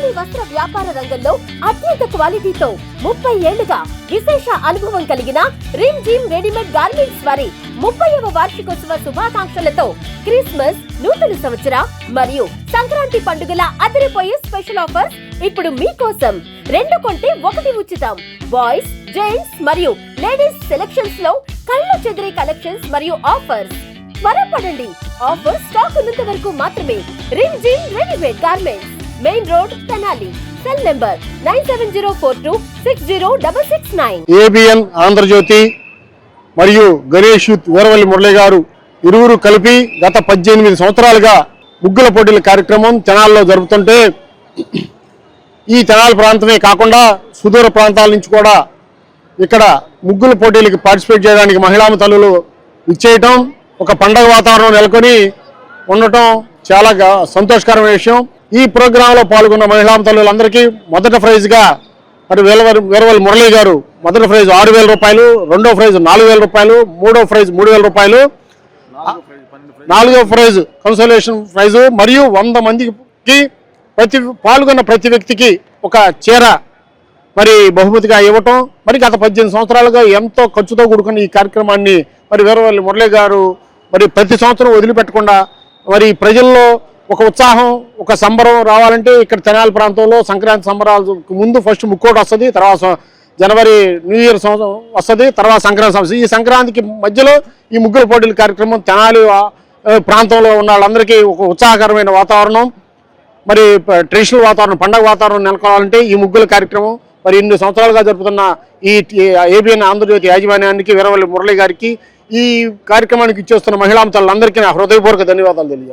పద్మిని వస్త్ర వ్యాపార రంగంలో అత్యంత క్వాలిటీతో 30 ఏళ్లుగా విశేష అనుభవం కలిగిన రిమ్ జిమ్ రెడీమేడ్ గార్మెంట్స్ వారి 30వ వార్షికోత్సవ శుభాకాంక్షలతో క్రిస్మస్, నూతన సంవత్సర మరియు సంక్రాంతి పండుగల అదిరిపోయే స్పెషల్ ఆఫర్స్ ఇప్పుడు మీకోసం. 2 కొంటే 1 ఉచితం. బాయ్స్, జెంట్స్ మరియు లేడీస్ సెలక్షన్స్ లో కళ్ళు చెదిరే కలెక్షన్స్ మరియు ఆఫర్స్. త్వరపడండి, ఆఫర్ స్టాక్ ఉన్నంత వరకు మాత్రమే. Rim Jhim readymade garments, main road, Tenali. Cell number 9704260669. ABN Andhrajyothy మరియు గణేష్ యూత్ వీరవల్లి మురళి గారు ఇరువురు కలిపి గత 18 సంవత్సరాలుగా ముగ్గుల పోటీల కార్యక్రమం తెనాలిలో జరుపుతుంటే, ఈ తెనాలి ప్రాంతమే కాకుండా సుదూర ప్రాంతాల నుంచి కూడా ఇక్కడ ముగ్గుల పోటీలకి పార్టిసిపేట్ చేయడానికి మహిళా తల్లులు ఇచ్చేయటం, ఒక పండగ వాతావరణం నెలకొని ఉండటం చాలా సంతోషకరమైన విషయం. ఈ ప్రోగ్రాంలో పాల్గొన్న మహిళా తల్లులందరికీ మొదటి ప్రైజ్గా మరి వీరవల్లి మురళి గారు మొదటి ప్రైజ్ 6,000 రూపాయలు, రెండో ప్రైజ్ 4,000 రూపాయలు, మూడో ప్రైజ్ 3,000 రూపాయలు, నాలుగో ప్రైజ్ కన్సోలేషన్ ప్రైజ్ మరియు 100 మందికి పాల్గొన్న ప్రతి వ్యక్తికి ఒక చీర మరి బహుమతిగా ఇవ్వటం. మరి గత 18 సంవత్సరాలుగా ఎంతో ఖర్చుతో కూడుకున్న ఈ కార్యక్రమాన్ని మరి వీరవల్లి మురళి గారు మరి ప్రతి సంవత్సరం వదిలిపెట్టకుండా మరి ప్రజల్లో ఒక ఉత్సాహం, ఒక సంబరం రావాలంటే ఇక్కడ తెనాలి ప్రాంతంలో సంక్రాంతి సంబరాలకు ముందు ఫస్ట్ ముక్కోటి వస్తుంది, తర్వాత జనవరి న్యూ ఇయర్ వస్తుంది, తర్వాత సంక్రాంతి వస్తుంది. ఈ సంక్రాంతికి మధ్యలో ఈ ముగ్గుల పోటీల కార్యక్రమం తెనాలి ప్రాంతంలో ఉన్న వాళ్ళందరికీ ఒక ఉత్సాహకరమైన వాతావరణం, మరి ట్రెడిషనల్ వాతావరణం, పండగ వాతావరణం నెలకొనాలంటే ఈ ముగ్గుల కార్యక్రమం మరి 8 సంవత్సరాలుగా జరుపుతున్న ఈ ఏబిఎన్ ఆంధ్రజ్యోతి యాజమాన్యానికి, వీరవల్లి మురళి గారికి, ఈ కార్యక్రమానికి ఇచ్చేస్తున్న మహిళా తల్లులందరికీ నా హృదయపూర్వక ధన్యవాదాలు తెలియజేస్తాను.